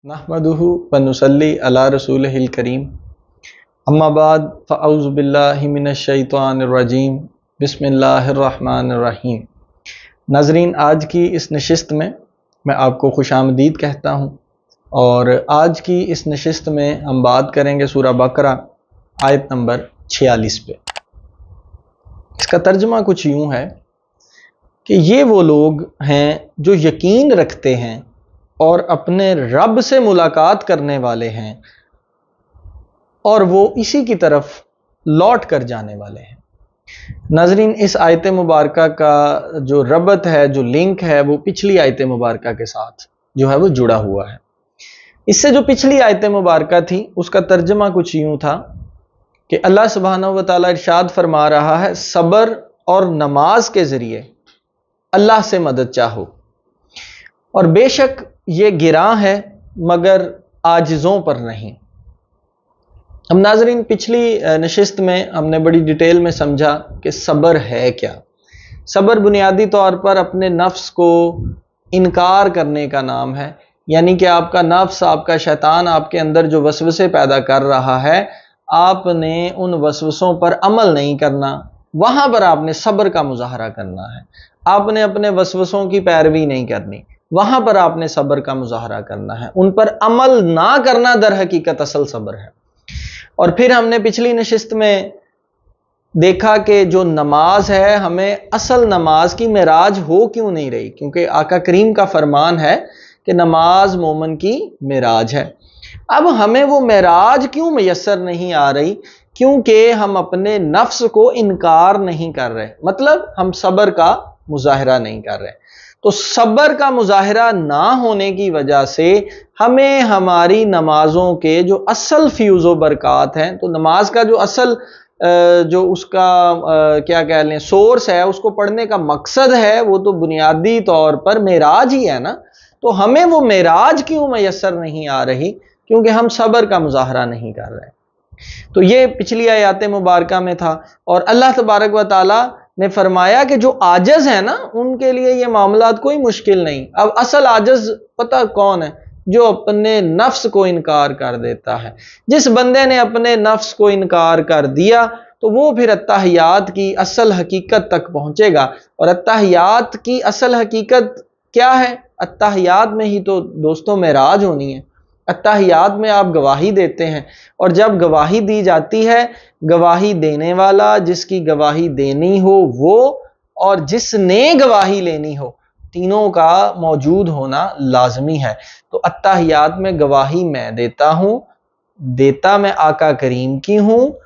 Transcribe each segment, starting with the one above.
नहमदुहु व नुसल्ली अला रसूलिहिल करीम अम्मा बाद फ़अऊज़ु बिल्लाहि मिनश शैतानिर रजीम बिस्मिल्लाहिर रहमानिर रहीम। नाज़रीन, आज की इस नशिस्त में मैं आपको खुशामदीद कहता हूँ और आज की इस नशिस्त में हम बात करेंगे सूरह बकरा आयत नंबर 46 पे। इसका तर्जुमा कुछ यूँ है कि ये वो लोग हैं जो यकीन रखते हैं और अपने रब से मुलाकात करने वाले हैं और वो इसी की तरफ लौट कर जाने वाले हैं। नाज़रीन, इस आयत मुबारका का जो रबत है, जो लिंक है, वो पिछली आयत मुबारका के साथ जो है वो जुड़ा हुआ है। इससे जो पिछली आयत मुबारका थी उसका तर्जुमा कुछ यूँ था कि अल्लाह सुब्हानहू व तआला इरशाद फरमा रहा है, सब्र और नमाज के ज़रिए अल्लाह से मदद चाहो और बेशक ये गिरां है मगर आजिज़ों पर नहीं। हम नाज़रीन पिछली नशिस्त में हमने बड़ी डिटेल में समझा कि सब्र है क्या। सब्र बुनियादी तौर पर अपने नफ्स को इनकार करने का नाम है, यानी कि आपका नफ्स, आपका शैतान आपके अंदर जो वसवसे पैदा कर रहा है, आपने उन वसवसों पर अमल नहीं करना, वहाँ पर आपने सब्र का मुजाहरा करना है। आपने अपने वसवसों की पैरवी नहीं करनी, वहाँ पर आपने सब्र का मुजाहरा करना है। उन पर अमल ना करना दर हकीकत असल सब्र है। और फिर हमने पिछली नशिस्त में देखा कि जो नमाज है, हमें असल नमाज की मेराज हो क्यों नहीं रही, क्योंकि आका करीम का फरमान है कि नमाज मोमन की मेराज है। अब हमें वो मेराज क्यों मयसर नहीं आ रही? क्योंकि हम अपने नफ्स को इनकार नहीं कर रहे, मतलब हम सब्र का मुजाहरा नहीं कर रहे। तो सब्र का मुजाहरा ना होने की वजह से हमें हमारी नमाजों के जो असल फ्यूज़ो बरक़ात हैं, तो नमाज का जो असल जो उसका क्या कह लें सोर्स है, उसको पढ़ने का मकसद है, वो तो बुनियादी तौर पर मेराज ही है ना। तो हमें वो मेराज क्यों मयसर नहीं आ रही? क्योंकि हम सब्र का मुजाहरा नहीं कर रहे। तो ये पिछली आयत मुबारका में था और अल्लाह तबारक व तआला ने फरमाया कि जो आजज है ना, उनके लिए ये मामलात कोई मुश्किल नहीं। अब असल आजज पता कौन है? जो अपने नफ्स को इनकार कर देता है। जिस बंदे ने अपने नफ्स को इनकार कर दिया तो वो फिर अत्तहियात की असल हकीकत तक पहुंचेगा। और अत्तहियात की असल हकीकत क्या है? अत्तहियात में ही तो दोस्तों मेराज होनी है। अत्तहियात में आप गवाही देते हैं और जब गवाही दी जाती है, गवाही देने वाला, जिसकी गवाही देनी हो वो, और जिसने गवाही लेनी हो, तीनों का मौजूद होना लाजमी है। तो अत्तहियात में गवाही मैं देता हूँ, देता मैं आका करीम की हूँ,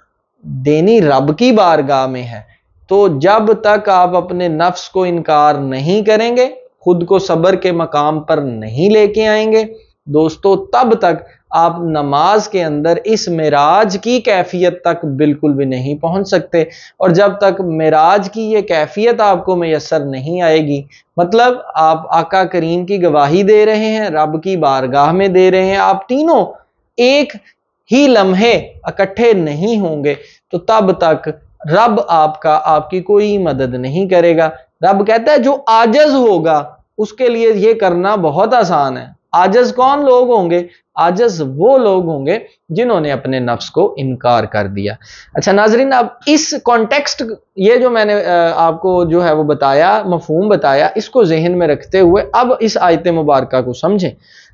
देनी रब की बारगाह में है। तो जब तक आप अपने नफ्स को इनकार नहीं करेंगे, खुद को सब्र के मकाम पर नहीं लेके आएंगे दोस्तों, तब तक आप नमाज के अंदर इस मेराज की कैफियत तक बिल्कुल भी नहीं पहुंच सकते। और जब तक मेराज की ये कैफियत आपको मैसर नहीं आएगी, मतलब आप आका करीम की गवाही दे रहे हैं, रब की बारगाह में दे रहे हैं, आप तीनों एक ही लम्हे इकट्ठे नहीं होंगे, तो तब तक रब आपकी कोई मदद नहीं करेगा। रब कहता है जो आजज होगा उसके लिए ये करना बहुत आसान है। आजज कौन लोग होंगे? आजज वो लोग होंगे जिन्होंने अपने नफ्स को इनकार कर दिया। अच्छा नाजरीन, अब इस कॉन्टेक्स्ट, ये जो मैंने आपको जो है वो बताया, मफहूम बताया, इसको जहन में रखते हुए अब इस आयत मुबारका को समझें।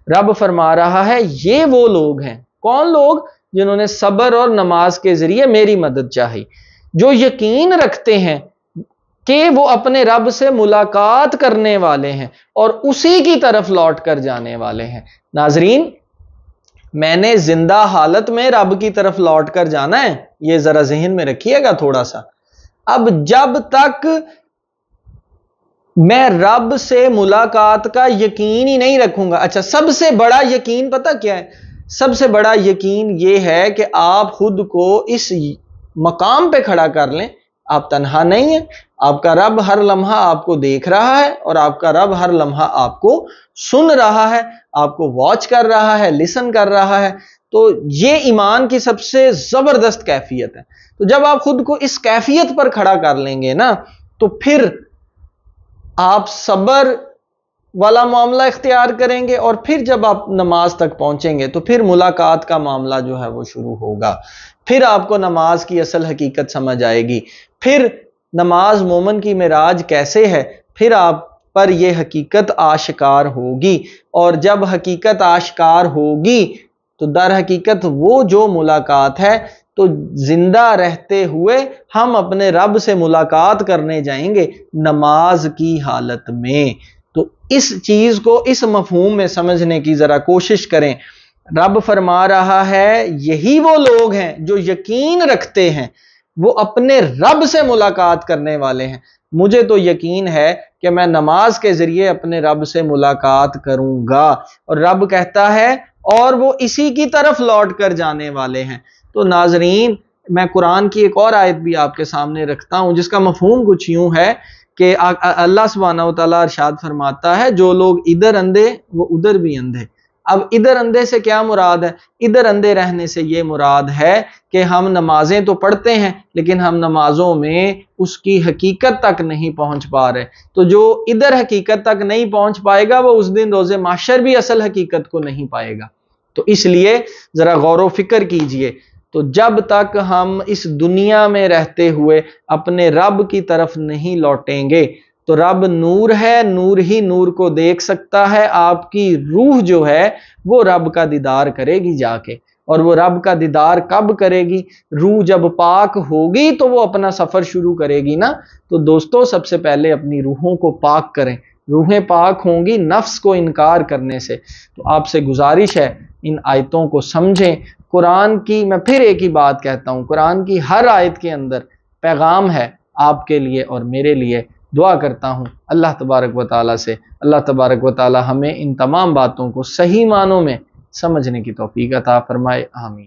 रब फरमा रहा है ये वो लोग हैं, कौन लोग? जिन्होंने सब्र और नमाज के जरिए मेरी मदद चाही, जो यकीन रखते हैं कि वो अपने रब से मुलाकात करने वाले हैं और उसी की तरफ लौट कर जाने वाले हैं। नाजरीन, मैंने जिंदा हालत में रब की तरफ लौट कर जाना है, ये जरा जहन में रखिएगा थोड़ा सा। अब जब तक मैं रब से मुलाकात का यकीन ही नहीं रखूंगा, अच्छा सबसे बड़ा यकीन पता क्या है? सबसे बड़ा यकीन ये है कि आप खुद को इस मकाम पे खड़ा कर लें, आप तन्हा नहीं हैं, आपका रब हर लम्हा आपको देख रहा है और आपका रब हर लम्हा आपको सुन रहा है, आपको वॉच कर रहा है, लिसन कर रहा है। तो ये ईमान की सबसे जबरदस्त कैफियत है। तो जब आप खुद को इस कैफियत पर खड़ा कर लेंगे ना, तो फिर आप सब्र والا معاملہ اختیار کریں گے، اور پھر جب آپ نماز تک پہنچیں گے تو پھر ملاقات کا معاملہ جو ہے وہ شروع ہوگا، پھر آپ کو نماز کی اصل حقیقت سمجھ آئے گی، پھر نماز مومن کی معراج کیسے ہے، پھر آپ پر یہ حقیقت آشکار ہوگی، اور جب حقیقت آشکار ہوگی تو در حقیقت وہ جو ملاقات ہے تو زندہ رہتے ہوئے ہم اپنے رب سے ملاقات کرنے جائیں گے نماز کی حالت میں۔ تو اس چیز کو اس مفہوم میں سمجھنے کی ذرا کوشش کریں۔ رب فرما رہا ہے یہی وہ لوگ ہیں جو یقین رکھتے ہیں، وہ اپنے رب سے ملاقات کرنے والے ہیں۔ مجھے تو یقین ہے کہ میں نماز کے ذریعے اپنے رب سے ملاقات کروں گا، اور رب کہتا ہے اور وہ اسی کی طرف لوٹ کر جانے والے ہیں۔ تو ناظرین، میں قرآن کی ایک اور آیت بھی آپ کے سامنے رکھتا ہوں جس کا مفہوم کچھ یوں ہے کہ اللہ سبحانہ و تعالیٰ ارشاد فرماتا ہے جو لوگ ادھر اندھے وہ ادھر بھی اندھے۔ اب ادھر اندھے سے کیا مراد ہے؟ ادھر اندھے رہنے سے یہ مراد ہے کہ ہم نمازیں تو پڑھتے ہیں لیکن ہم نمازوں میں اس کی حقیقت تک نہیں پہنچ پا رہے۔ تو جو ادھر حقیقت تک نہیں پہنچ پائے گا وہ اس دن روز محشر بھی اصل حقیقت کو نہیں پائے گا۔ تو اس لیے ذرا غور و فکر کیجئے۔ تو جب تک ہم اس دنیا میں رہتے ہوئے اپنے رب کی طرف نہیں لوٹیں گے تو رب نور ہے، نور ہی نور کو دیکھ سکتا ہے۔ آپ کی روح جو ہے وہ رب کا دیدار کرے گی جا کے، اور وہ رب کا دیدار کب کرے گی؟ روح جب پاک ہوگی تو وہ اپنا سفر شروع کرے گی نا۔ تو دوستو، سب سے پہلے اپنی روحوں کو پاک کریں۔ روحیں پاک ہوں گی نفس کو انکار کرنے سے۔ تو آپ سے گزارش ہے ان آیتوں کو سمجھیں۔ قرآن کی، میں پھر ایک ہی بات کہتا ہوں، قرآن کی ہر آیت کے اندر پیغام ہے آپ کے لیے اور میرے لیے۔ دعا کرتا ہوں اللہ تبارک و تعالیٰ سے، اللہ تبارک و تعالیٰ ہمیں ان تمام باتوں کو صحیح معنوں میں سمجھنے کی توفیق عطا فرمائے۔ آمین۔